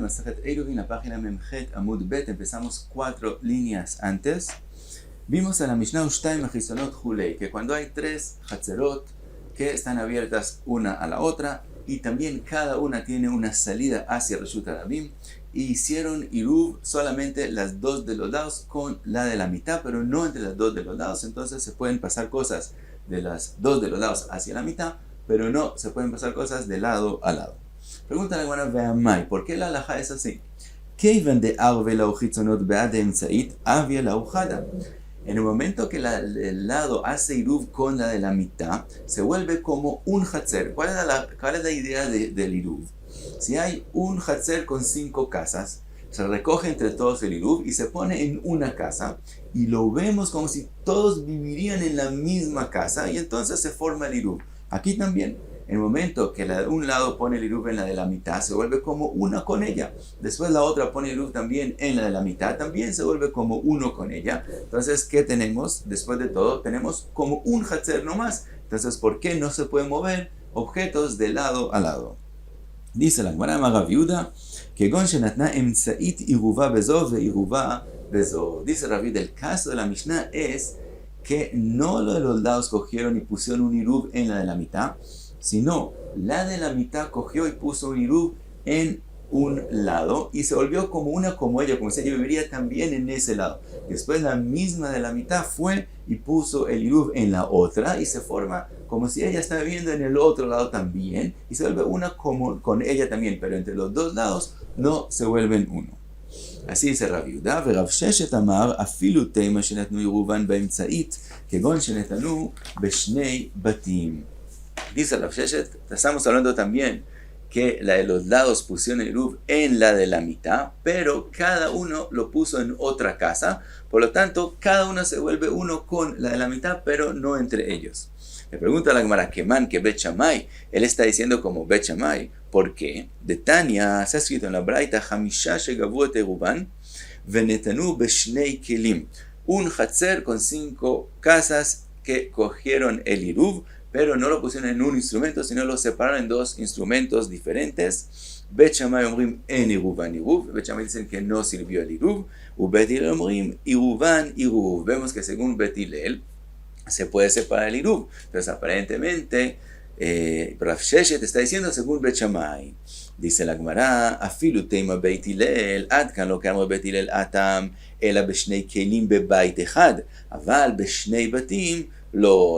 Masejet Eruvin, la página Memchet Amud Bet, empezamos 4 líneas antes. Vimos en la Mishnah Ushtaim Achisonot Hulei, que cuando hay 3 Hatzerot que están abiertas una a la otra, y también cada una tiene una salida hacia Reshut Harabim, y hicieron Iruv solamente las 2 de los lados con la de la mitad, pero no entre las 2 de los lados. Entonces se pueden pasar cosas de las 2 de los lados hacia la mitad, pero no se pueden pasar cosas de lado a lado. Pregunta la Gemara Ve'amai, ¿por qué la halajá es así? En el momento que el lado hace Iruv con la de la mitad, se vuelve como un Hatzer. ¿Cuál es la idea del Iruv? Si hay un Hatzer con 5 casas, se recoge entre todos el Iruv y se pone en una casa, y lo vemos como si todos vivirían en la misma casa, y entonces se forma el Iruv. Aquí también, en el momento que un lado pone el Iruv en la de la mitad, se vuelve como una con ella. Después la otra pone el Iruv también en la de la mitad, también se vuelve como uno con ella. Entonces, ¿qué tenemos? Después de todo, tenemos como un Hatzer nomás. Entonces, ¿por qué no se pueden mover objetos de lado a lado? Dice la Gemara Rav Yehuda, que Gon shenatna emtzait iruva bezo veiruva bezo. Dice Rav Yehuda, el caso de la Mishnah es que no lo de los lados cogieron y pusieron un Iruv en la de la mitad, sino la de la mitad cogió y puso un Iruv en un lado y se volvió como una como ella, como si ella viviría también en ese lado. Después la misma de la mitad fue y puso el Iruv en la otra y se forma como si ella está viviendo en el otro lado también, y se vuelve una como con ella también, pero entre los dos lados no se vuelven uno. Así dice Rav Yehuda, ורב ששת אמר, אפילו תימה שנתנו עירובן באמצעית, כגון שנתנו בשני בתים. Dice Rav Sheshet, estamos hablando también que la de los lados pusieron el Iruv en la de la mitad, pero cada uno lo puso en otra casa, por lo tanto, cada uno se vuelve uno con la de la mitad, pero no entre ellos. Le pregunta a la Gemara, ¿qué man, que Bet Shammai? Él está diciendo como Bet Shammai. ¿Por qué? De Tania, se ha escrito en la Braita, Hamisha shegavu et eruban, venetanu beshnei kelim. Un Hatzer con 5 casas que cogieron el Iruv, pero no lo pusieron en un instrumento, sino lo separaron en 2 instrumentos diferentes. Bet Shammai omrim en Iruvan Iruv. Bet Shammai dicen que no sirvió el Iruv. U Bet Hillel omrim Iruvan Iruv. Vemos que según Bet Hillel se puede separar el Iruv. Entonces aparentemente Rav Sheshet está diciendo según Bet Shammai. Dice la Gemara, afilu teima Beit Hillel, ad kan lo kamo Bet Hillel atam, ela beshnei kelim bebait echad, aval beshnei batim.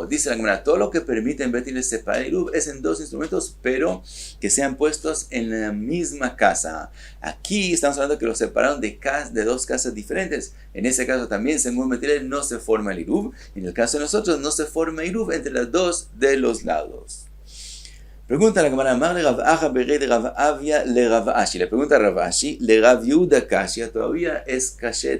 Dice la Gemara, todo lo que permite en Bet Hillel separar el Iruv es en 2 instrumentos, pero que sean puestos en la misma casa. Aquí estamos hablando que los separaron de 2 casas diferentes. En ese caso también, según Bet Hillel, no se forma el Iruv. En el caso de nosotros, no se forma Iruv entre las 2 de los lados. Pregunta la Gemara, Amar le Rav Acha bered Rav Avia le Rav Ashi. Le pregunta a Rav Ashi, le Rav Yehuda Kashia, todavía es Kashia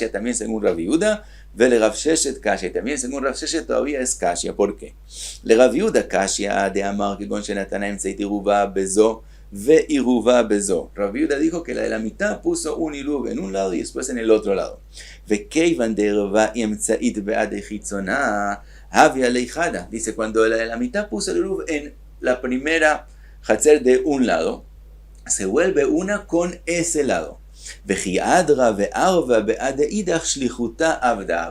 también según Rav Yehuda. Vele Rav Sheshet Kashia, también según Rav Sheshet todavía es Kashia. ¿Por qué? Le Rav Yehuda Kashia de Amar que Gon shenatana emtzeit iruva bezo ve iruva bezo. Rav Yehuda dijo que la de la mitad puso un Iruv en un lado y después en el otro lado. Ve keivan de iruva emtzeit be'ad echitzona havia leichada. Dice, cuando la de la mitad puso el Iruv en la primera Hatzer de un lado, se vuelve una con ese lado.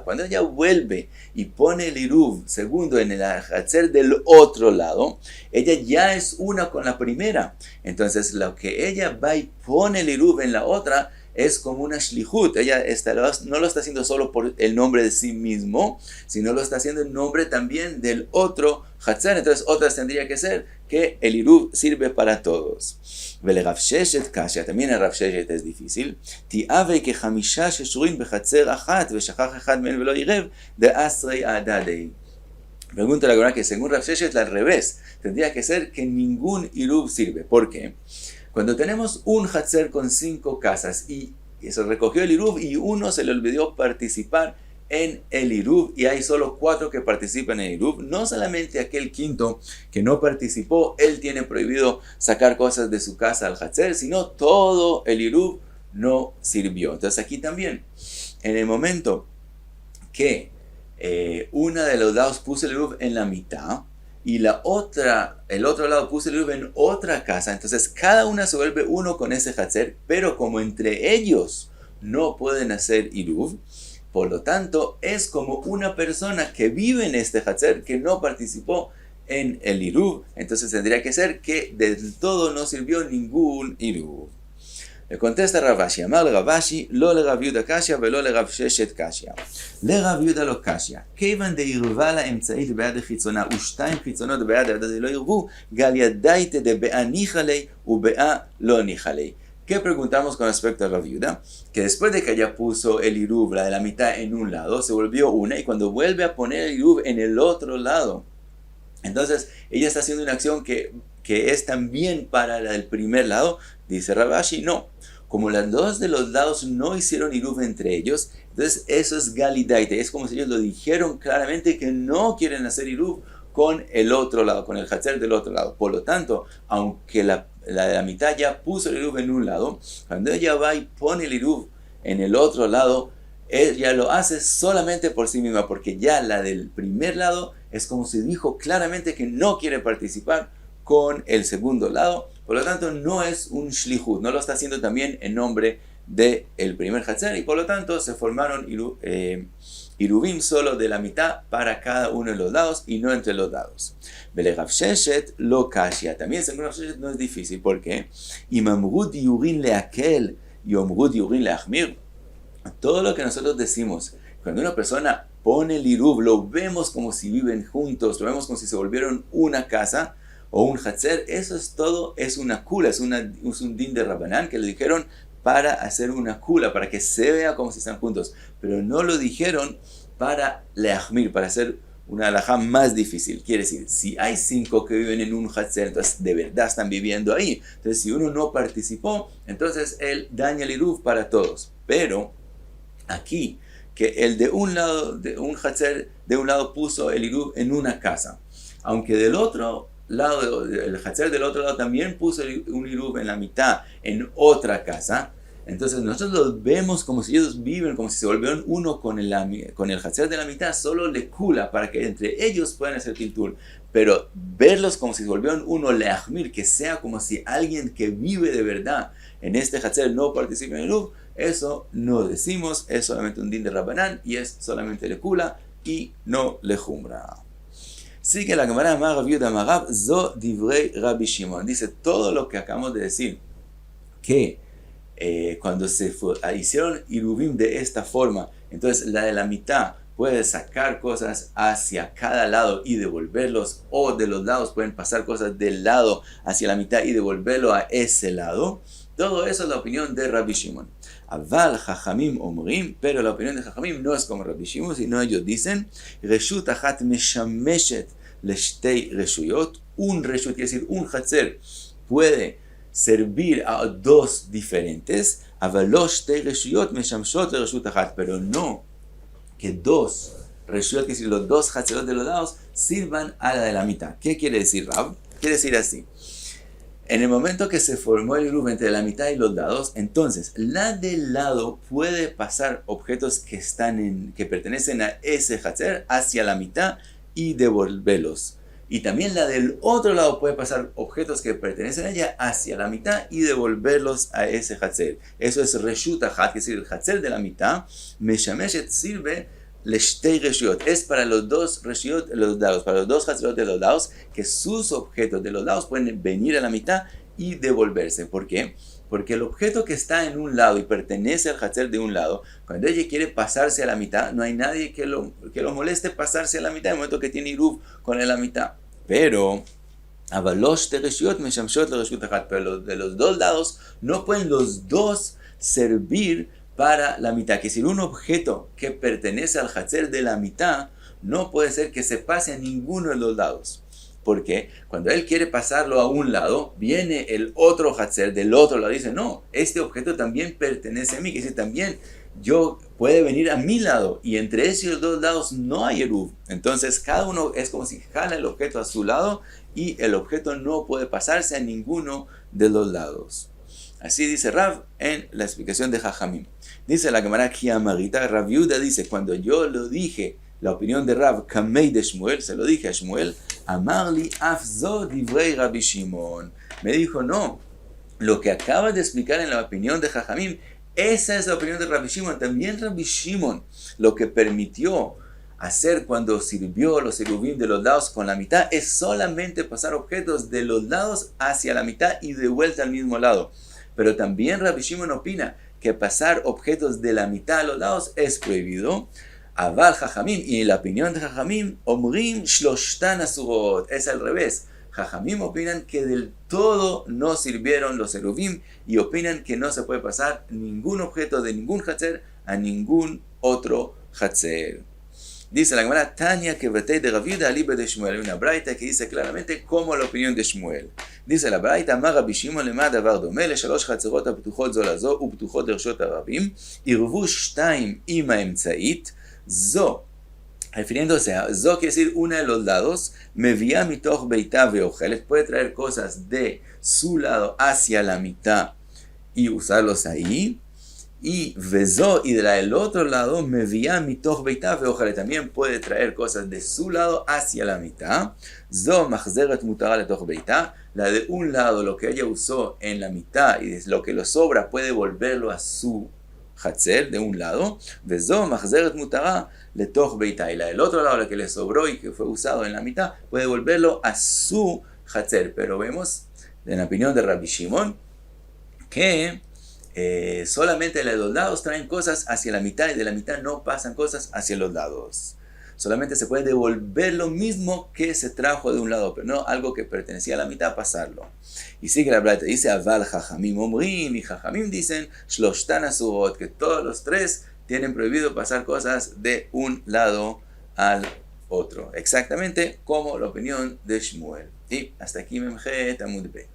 Cuando ella vuelve y pone el Iruv segundo en el Hatzer del otro lado, ella ya es una con la primera. Entonces lo que ella va y pone el Iruv en la otra es como una shlichut. Ella no lo está haciendo solo por el nombre de sí mismo, sino lo está haciendo en nombre también del otro Hatzer. Entonces otras tendría que ser que el Iruv sirve para todos. Vele Rav Sheshet Kashia, también el Rav Sheshet es difícil. Ti'ave que hamisha sheshurin bechatzer achat veshachach echad men velo irev de asrei adadei. Pregunta la Gemara que según Rav Sheshet al revés, tendría que ser que ningún Iruv sirve. ¿Por qué? Cuando tenemos un Hatzer con 5 casas y se recogió el Iruv y uno se le olvidó participar en el Iruv y hay solo 4 que participan en el Iruv, no solamente aquel quinto que no participó, él tiene prohibido sacar cosas de su casa al Hatzer, sino todo el Iruv no sirvió. Entonces aquí también, en el momento que una de los lados puso el Iruv en la mitad y el otro lado puso el Iruv en otra casa, entonces cada una se vuelve uno con ese Hatzer, pero como entre ellos no pueden hacer Iruv, por lo tanto es como una persona que vive en este Hatzer que no participó en el Iruv, entonces tendría que ser que del todo no sirvió ningún Iruv. Le contesta Rav Ashi, amar Rav Ashi, lo le Rav Yehuda Kashya, velo le Rav Sheshet Kashya. Le Rav Yehuda lo Kashya, כיוון דעירבה לאמצעית בעד החיצונה, ושתיים חיצונות בעד העדה דלא ירבו, גל ידייתא דבעה ניחא ליה, ובעה לא ניחא ליה. ¿Qué preguntamos con respecto a Rav Yehuda? Que después de que ella puso el Iruv, la de la mitad, en un lado, se volvió una, y cuando vuelve a poner el Iruv en el otro lado, entonces ella está haciendo una acción que es también para la del primer lado. Dice Rav Ashi, no. Como las dos de los lados no hicieron Iruv entre ellos, entonces eso es Galidaite. Es como si ellos lo dijeron claramente que no quieren hacer Iruv con el otro lado, con el Hatzer del otro lado. Por lo tanto, aunque la de la mitad ya puso el Iruv en un lado, cuando ella va y pone el Iruv en el otro lado, ella lo hace solamente por sí misma, porque ya la del primer lado es como si dijo claramente que no quiere participar con el segundo lado. Por lo tanto, no es un shlichut, no lo está haciendo también en nombre del primer Hatzer, y por lo tanto se formaron Iruvim solo de la mitad para cada uno de los lados y no entre los lados. Vele Rav Sheshet lo kashya. También según Rav Sheshet no es difícil, porque imamrut yurin leakel y omrut yurin leachmir. Todo lo que nosotros decimos, cuando una persona pone el Iruv, lo vemos como si viven juntos, lo vemos como si se volvieron una casa o un Hatzer, eso es todo, es una kula, es un din de Rabbanán que le dijeron para hacer una kula, para que se vea como si están juntos, pero no lo dijeron para leachmir, para hacer una halajá más difícil. Quiere decir, si hay 5 que viven en un Hatzer, entonces de verdad están viviendo ahí. Entonces si uno no participó, entonces él daña el Iruv para todos. Pero aquí, que el de un lado, de un Hatzer, de un lado puso el Iruv en una casa, aunque del otro lado, el Hatzer del otro lado también puso un Iruv en la mitad, en otra casa, entonces nosotros los vemos como si ellos viven, como si se volvieron uno con el Hatzer de la mitad, solo le kula, para que entre ellos puedan hacer tiltul, pero verlos como si se volvieron uno, leachmir, que sea como si alguien que vive de verdad en este Hatzer no participa en el Iruv, eso no decimos, es solamente un din de Rabbanán y es solamente le kula y no le jumbra. Sigue la Gemara, Amar Rav Yehuda Amar Rav, Zo divrei Rabbi Shimon. Dice todo lo que acabamos de decir, que cuando se hicieron Iruvim de esta forma, entonces la de la mitad puede sacar cosas hacia cada lado y devolverlos, o de los lados pueden pasar cosas del lado hacia la mitad y devolverlo a ese lado. Todo eso es la opinión de Rabbi Shimon. Aval Chachamim Omrim, pero la opinión de Chachamim no es como Rabbi Shimon, sino ellos dicen, Reshut Achat Meshameshet Leshtei Reshuyot, un Reshut, quiere decir un Hatzer, puede servir a dos diferentes, Avalosh Shtei Reshuyot Meshamshot Reshut Achat, pero no que dos Reshuyot, quiere decir los dos Hatzerot de los lados, sirvan a la de la mitad. ¿Qué quiere decir Rab? Quiere decir así. En el momento que se formó el Iruv entre la mitad y los lados, entonces la del lado puede pasar objetos que pertenecen a ese Hatzer hacia la mitad y devolverlos. Y también la del otro lado puede pasar objetos que pertenecen a ella hacia la mitad y devolverlos a ese Hatzer. Eso es Reshut Achat, que es decir, el Hatzer de la mitad, Meshameshet sirve Leshtei Reshuyot, es para los dos Reshuyot de los lados, para los dos Hatzerot de los lados, que sus objetos de los lados pueden venir a la mitad y devolverse. ¿Por qué? Porque el objeto que está en un lado y pertenece al Hatzer de un lado, cuando ella quiere pasarse a la mitad, no hay nadie que lo moleste pasarse a la mitad, en el momento que tiene Iruv con la mitad. Pero Avalosh te Reshuyot Meshamshot le Reshut Achat, pero de los dos lados no pueden los dos servir para la mitad, que si un objeto que pertenece al Hatzer de la mitad no puede ser que se pase a ninguno de los lados, porque cuando él quiere pasarlo a un lado, viene el otro Hatzer del otro lado y dice, no, este objeto también pertenece a mí, que si también puede venir a mi lado, y entre esos dos lados no hay Eruv, entonces cada uno es como si jala el objeto a su lado y el objeto no puede pasarse a ninguno de los lados. Así dice Rav en la explicación de Jajamim. Dice la Gemara Kiamarita, Rav Yehuda dice, cuando yo lo dije, la opinión de Rav Kamei de Shmuel, se lo dije a Shmuel, Amarli afzo divrei Rabbi Shimon. Me dijo, no, lo que acaba de explicar en la opinión de Jajamim, esa es la opinión de Rabbi Shimon. También Rabbi Shimon, lo que permitió hacer cuando sirvió los eruvim de los lados con la mitad, es solamente pasar objetos de los lados hacia la mitad y de vuelta al mismo lado. Pero también Rabbi Shimon opina que pasar objetos de la mitad a los lados es prohibido. Aval Jajamim, y la opinión de Jajamim, Omrim Shloshtan Asurot, es al revés. Jajamim opinan que del todo no sirvieron los eruvim y opinan que no se puede pasar ningún objeto de ningún hatzer a ningún otro hatzer. Dice la Gemara, Tania que vete de Rav Yehuda alibe de Shmuel. Hay una braita que dice claramente como la opinión de Shmuel. Dice la braita, Amar Rabbi Shimon lema דבר דומה לשלוש חצרות הפתוחות זו לזו ופתוחות לרשות הרבים, ערבו שתיים עם האמצעית, זו, refiriéndose a Zo, quiere decir una de los lados, mevía mitoch beitá veochelet, puede traer cosas de su lado hacia la mitad y usarlos ahí. Y Vezo, y del otro lado, mevía mitoch beitá veochelet, también puede traer cosas de su lado hacia la mitad. Zo machzeret mutara letoch beitá, la de un lado, lo que ella usó en la mitad y lo que lo sobra puede volverlo a su hatzer de un lado, Vezo machzeret mutara letoch beitá, y la del otro lado, la que le sobró y que fue usado en la mitad, puede volverlo a su hatzer. Pero vemos, en la opinión de Rabbi Shimon, que solamente de los lados traen cosas hacia la mitad y de la mitad no pasan cosas hacia los lados. Solamente se puede devolver lo mismo que se trajo de un lado, pero no algo que pertenecía a la mitad, pasarlo. Y sigue la braita, dice Aval Jajamim Omrim, y Jajamim dicen Shloshtan Asurot, que todos los tres tienen prohibido pasar cosas de un lado al otro. Exactamente como la opinión de Shmuel. Y hasta aquí Memjet Amud Bet.